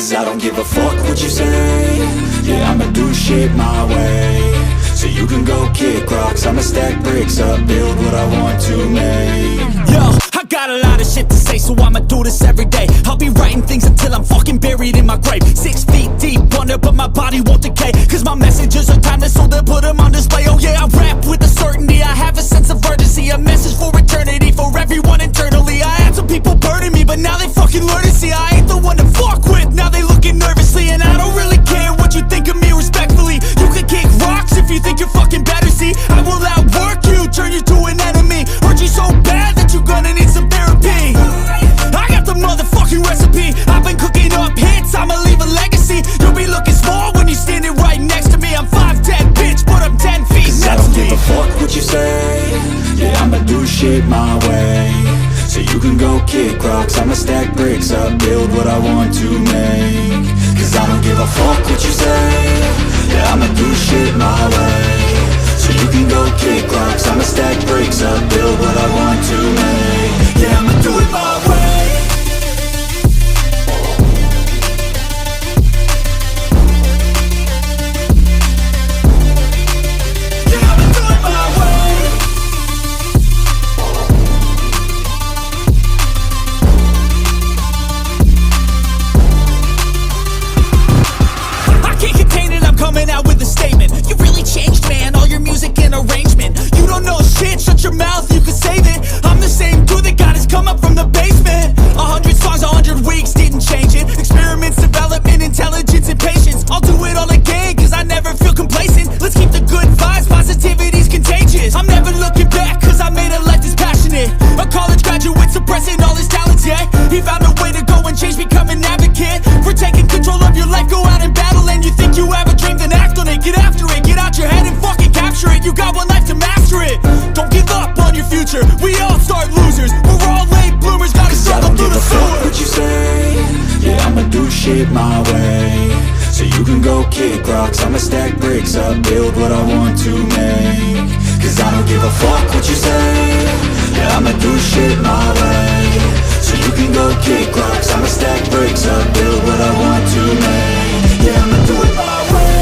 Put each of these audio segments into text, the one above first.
Cause I don't give a fuck what you say. Yeah, I'ma do shit my way. So you can go kick rocks, I'ma stack bricks up, build what I want to make. Yo, I got a lot of shit to say, so I'ma do this every day. I'll be writing things until I'm fucking buried in my grave. 6 feet deep under, but my body won't decay. Cause my messages are timeless, so they'll put them on display. Oh yeah, I rap with a certainty, I have a sense of urgency. A message for eternity, for everyone internally. I had some people burning me, but now they fucking learn to see I ain't the one to fuck with, now they looking nervously. And I don't really care what you think of me, respectfully. You can kick rocks if you think you're fucking better, see. I will outwork you, turn you to an enemy. Hurt you so bad that you're gonna need some therapy. I got the motherfucking recipe, I've been cooking up hits, I'ma leave a legacy. You'll be looking small when you're standing right next to me. I'm 5'10", bitch, but I'm 10 feet Cause I don't give a fuck what you say. Yeah, I'ma do shit my way. So you can go kick rocks, I'ma stack bricks up, build what I want to make. Cause I don't give a fuck what you say. Yeah, I'ma do shit my way. So you can go kick rocks, I'ma stack bricks up, build what I want to make. Yeah, I'ma do it my way. Coming out with a statement. You really changed, man, all your music and arrangement. You don't know shit, shut your mouth, you can save it. I'm the same dude that got his come up from the basement. 100 songs, 100 weeks, didn't change it. Experiments, development, intelligence, and patience. I'll do it all again, cause I never feel complacent. Let's keep the good vibes, positivity's contagious. I'm never looking back, cause I made a life that's passionate. A college graduate suppressing all his talents, yeah. He found a way to go and change, become an advocate. For taking control of your life, go out and battle. And you think you have a dream, then act on it. Get after it, get out your head and fucking capture it. You got one life to master it. Don't give up on your future, we all start losers. We're all late bloomers, gotta struggle through the sewer. What you say? Yeah, I'ma do shit my way. So you can go kick rocks, I'ma stack bricks up, build what I want to make. Cause I don't give a fuck what you say. Yeah, I'ma do shit my way. So you can go kick rocks, I'ma stack bricks up, build what I want to make. Yeah, I'ma do it my way.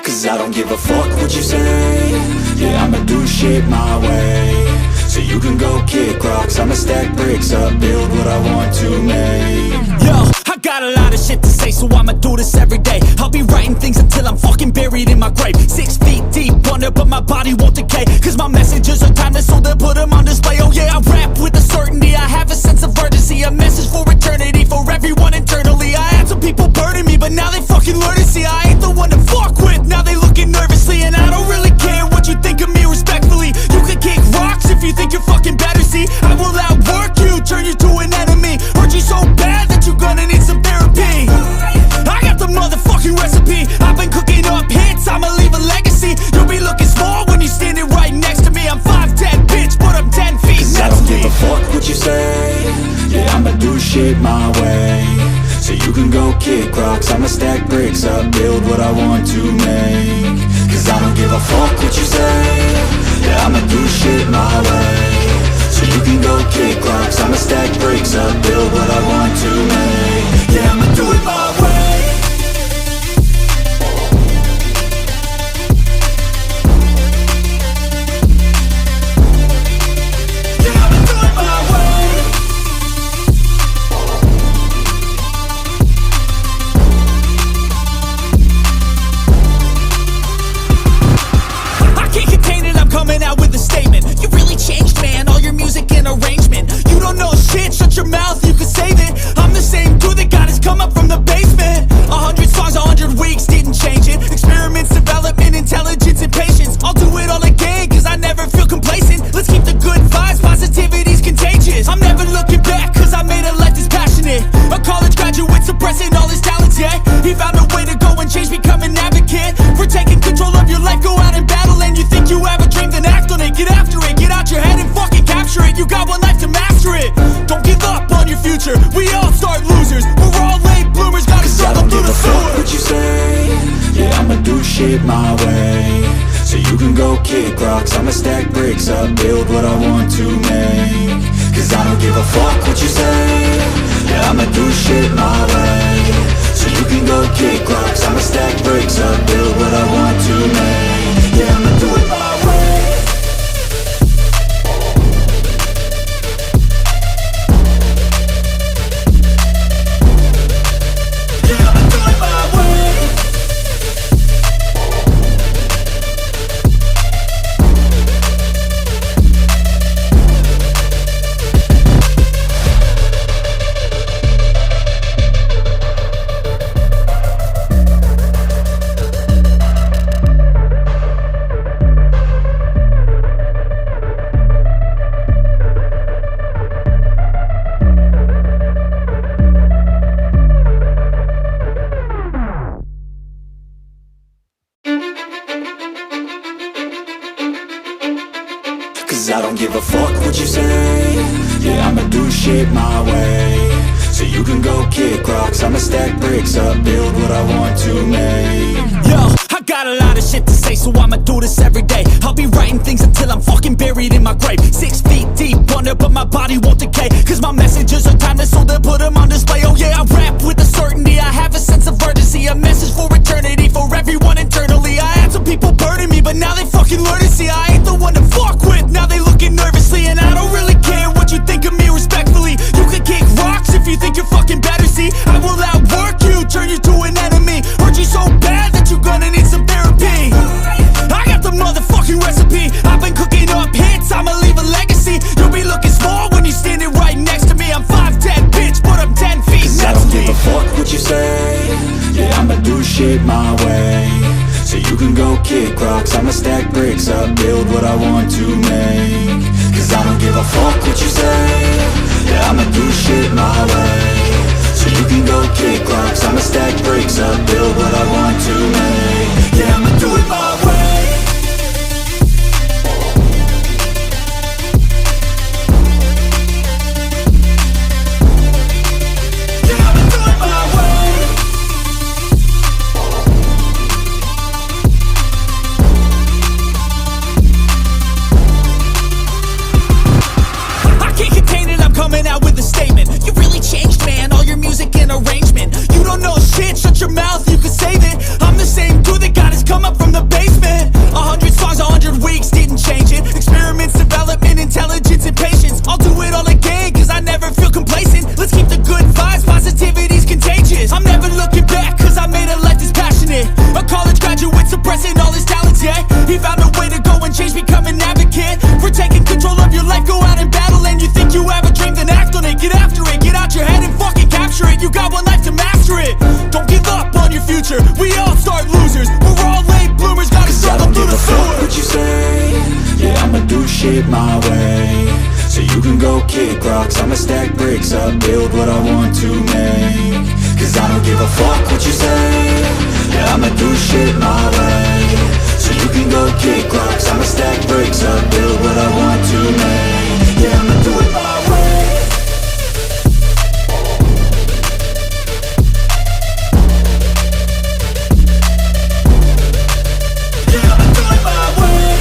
Cause I don't give a fuck what you say. Yeah, I'ma do shit my way. So you can go kick rocks, I'ma stack bricks up, build what I want to make. Yo, I got a lot of shit to say, so I'ma do this every day. I'll be writing things until I'm fucking buried in my grave. 6 feet deep under, but my body won't decay. Cause my messages are timeless, so they'll put them on display. Oh yeah, I rap with a certainty, I have a sense of urgency. A message for eternity, for everyone internally. I had some people burning me, but now they fucking learn to see I ain't the one to fuck with, now they looking nervously. And I don't really care what you think of me, respectfully. You can kick rocks if you think you're fucking better, see. I will outwork you, turn you to an enemy. Hurt you so bad that you're gonna need some therapy. I got the motherfucking recipe, I've been cooking up hits, I'ma leave a legacy. You'll be looking small when you're standing right next to me. I'm 5'10", bitch, but I'm 10 feet Cause I don't give a fuck what you say. Yeah, I'ma do shit my way. So you can go kick rocks, I'ma stack bricks up, build what I want to make. Cause I don't give a fuck what you say. Yeah, I'ma do shit my way. So you can go kick rocks, I'ma stack bricks up, build what I want to make. Yeah, I'ma do it my way. Coming out with a statement. You really changed, man, all your music and arrangements. life to master it. Don't give up on your future, we all start losers. We're all late bloomers, gotta struggle through the sewer. What you say, yeah, I'ma do shit my way. So you can go kick rocks, I'ma stack bricks up, build what I want to make. Cause I don't give a fuck what you say, yeah, I'ma do shit my way. So you can go kick rocks, I'ma stack bricks up, build what I want to make. Yeah, I'ma do it my way. Yeah, I'ma do it my way. Cause I don't give a fuck what you say, yeah, I'ma do shit my way. So you can go kick rocks, I'ma stack bricks up, build what I want to make. Yo, I got a lot of shit to say, so I'ma do this every day. I'll be writing things until I'm fucking buried in my grave. 6 feet deep under, but my body won't decay. Cause my messages are timeless, so they'll put them on display. Oh yeah, I rap with a certainty, I have a sense of urgency. A message for eternity, for everyone internally. I had some people burning me, but now they fucking learn to see I ain't the one to fuck with, now they looking nervously. And I don't really care what you think of me, respectfully. You can kick rocks if you think you're fucking better, see. I will outwork you, turn you to an enemy. Hurt you so bad that you're gonna need some therapy. I got the motherfucking recipe, I've been cooking up hits, I'ma leave a legacy. You'll be looking small when you're standing right next to me. I'm 5'10", bitch, but I'm 10 feet. Cause I don't give a fuck what you say, yeah, I'ma do shit my way. So you can go kick rocks, I'ma stack bricks up, build what I want to make. Cause I don't give a fuck what you say, yeah, I'ma do shit my way. So you can go kick rocks, I'ma stack bricks up, build what I want to make. Yeah, I'ma do it my way. Yeah, I'ma do it my way. I can't contain it, I'm coming out with a statement. You really changed, man, all your music and arrangement. You don't know shit, shut your mouth, you can save it. I'm the same dude that got his come up from the basement. 100 songs, 100 weeks, didn't change it. Experiments, development, intelligence, and patience. I'll do it all again, cause I never feel complacent. Let's keep the good vibes, positivity's contagious. I'm never looking back, cause I made a life that's passionate. A college graduate suppressing all his talents, yeah. He found a way to go and change, become an advocate for taking control of your life, go out and battle. And you think you have a dream, then act on it. Get after it, get out your head and fucking capture it. You got one life to master it. Don't give up on your future, we all start losers. We're all late bloomers, gotta struggle through the sewer. What you say, yeah, I'ma do shit my way. So you can go kick rocks, I'ma stack bricks up, build what I want to make. Cause I don't give a fuck what you say, yeah, I'ma do shit my way. So you can go kick rocks, I'ma stack bricks up, build what I want to make. Yeah, I'ma do it my way. Yeah, I'ma do it my way.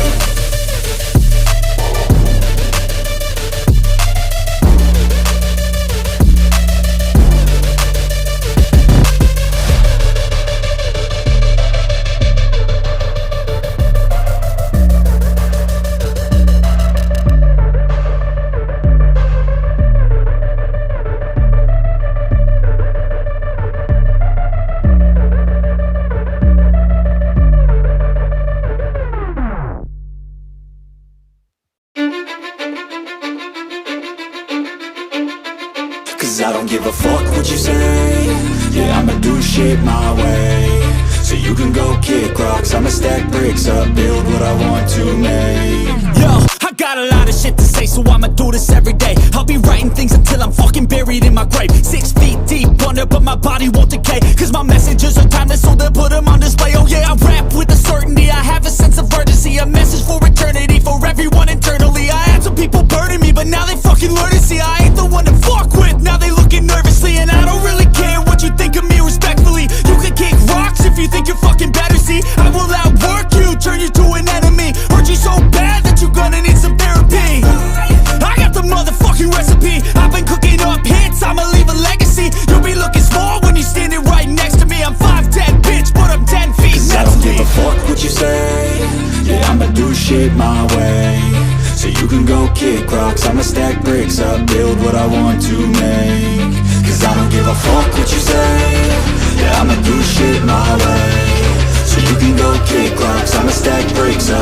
Cause I don't give a fuck what you say, yeah, I'ma do shit my way. So you can go kick rocks, I'ma stack bricks up, build what I want to make. Yo, I got a lot of shit to say, so I'ma do this every day. I'll be writing things until I'm fucking buried in my grave. 6 feet deep under, but my body won't decay. Cause my messages are timeless, so they'll put them on display. Oh yeah, I rap with a certainty, I have a sense of urgency. A message for eternity, for everyone internally. I had some people burning me, but now they fucking recipe. I've been cooking up hits, I'ma leave a legacy. You'll be looking small when you're standing right next to me. I'm 5'10", bitch, but I'm 10 feet. Cause I don't give a fuck what you say. Yeah, I'ma do shit my way. So you can go kick rocks, I'ma stack bricks up, build what I want to make. Cause I don't give a fuck what you say. Yeah, I'ma do shit my way. So you can go kick rocks, I'ma stack bricks up.